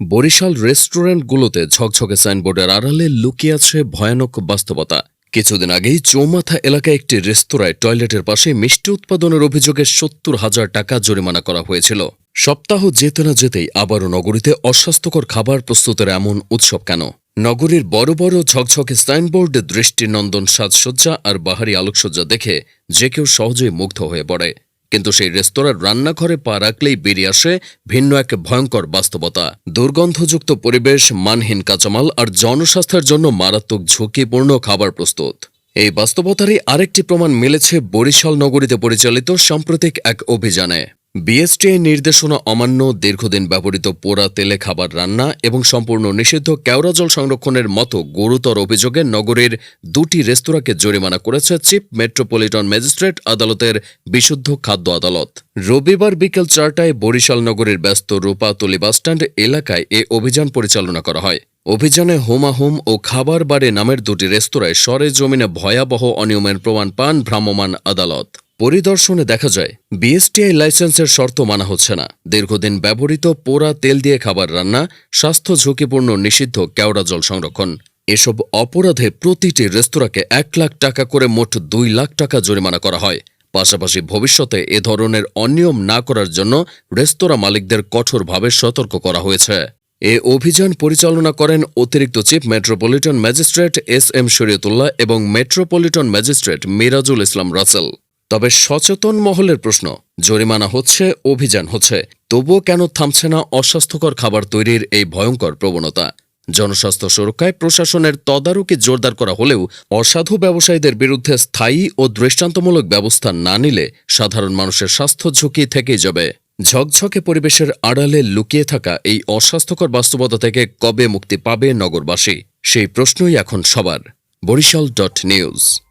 বরিশাল রেস্টুরেন্টগুলোতে ঝকঝকে সাইনবোর্ডের আড়ালে লুকিয়ে আছে ভয়ানক বাস্তবতা। কিছুদিন আগেই চৌমাথা এলাকায় একটি রেস্তোরাঁয় টয়লেটের পাশে মিষ্টি উৎপাদনের অভিযোগে ৭০,০০০ টাকা জরিমানা করা হয়েছিল। সপ্তাহ যেতে না যেতেই আবারও নগরীতে অস্বাস্থ্যকর খাবার প্রস্তুতের এমন উৎসব কেন? নগরীর বড় বড় ঝকঝকে সাইনবোর্ড, দৃষ্টিনন্দন সাজসজ্জা আর বাহারি আলোকসজ্জা দেখে যে কেউ সহজেই মুগ্ধ হয়ে পড়ে। কিন্তু সেই রেস্তোরাঁর রান্নাঘরে পা রাখলেই বেরিয়ে আসে ভিন্ন এক ভয়ঙ্কর বাস্তবতা। দুর্গন্ধযুক্ত পরিবেশ, মানহীন কাঁচামাল আর জনস্বাস্থ্যের জন্য মারাত্মক ঝুঁকিপূর্ণ খাবার প্রস্তুত। এই বাস্তবতারই আরেকটি প্রমাণ মিলেছে বরিশাল নগরীতে পরিচালিত সাম্প্রতিক এক অভিযানে। বিএসটিআই নির্দেশনা অমান্য, দীর্ঘদিন ব্যবহৃত পোড়া তেলে খাবার রান্না এবং সম্পূর্ণ নিষিদ্ধ কেওড়া জল সংরক্ষণের মতো গুরুতর অভিযোগে নগরীর দুটি রেস্তোরাঁকে জরিমানা করেছে চিফ মেট্রোপলিটন ম্যাজিস্ট্রেট আদালতের বিশুদ্ধ খাদ্য আদালত। রবিবার বিকেল ৪টায় বরিশাল নগরীর ব্যস্ত রূপাতলী বাসস্ট্যান্ড এলাকায় এ অভিযান পরিচালনা করা হয়। অভিযানে হুমাহুম ও খাবার বাড়ি নামের দুটি রেস্তোরাঁয় সরেজমিনে ভয়াবহ অনিয়মের প্রমাণ পান ভ্রাম্যমাণ আদালত। পরিদর্শনে দেখা যায় বিএসটিআই লাইসেন্সের শর্ত মানা হচ্ছে না, দীর্ঘদিন ব্যবহৃত পোড়া তেল দিয়ে খাবার রান্না, স্বাস্থ্য ঝুঁকিপূর্ণ নিষিদ্ধ কেওড়া জল সংরক্ষণ। এসব অপরাধে প্রতিটি রেস্তোরাঁকে ১ লাখ টাকা করে মোট ২ লাখ টাকা জরিমানা করা হয়। পাশাপাশি ভবিষ্যতে এ ধরনের অনিয়ম না করার জন্য রেস্তোরাঁ মালিকদের কঠোরভাবে সতর্ক করা হয়েছে। এ অভিযান পরিচালনা করেন অতিরিক্ত chief metropolitan magistrate SM. Shariatullah এবং মেট্রোপলিটন ম্যাজিস্ট্রেট মিরাজুল ইসলাম রাসেল। তবে সচেতন মহলের প্রশ্ন, জরিমানা হচ্ছে, অভিযান হচ্ছে, তবুও কেন থামছে না অস্বাস্থ্যকর খাবার তৈরির এই ভয়ঙ্কর প্রবণতা? জনস্বাস্থ্য সুরক্ষায় প্রশাসনের তদারকি জোরদার করা হলেও অসাধু ব্যবসায়ীদের বিরুদ্ধে স্থায়ী ও দৃষ্টান্তমূলক ব্যবস্থা না নিলে সাধারণ মানুষের স্বাস্থ্য ঝুঁকি থেকেই যাবে। ঝকঝকে পরিবেশের আড়ালে লুকিয়ে থাকা এই অস্বাস্থ্যকর বাস্তবতা থেকে কবে মুক্তি পাবে নগরবাসী? সেই প্রশ্নই এখন সবার। বরিশাল.নিউজ।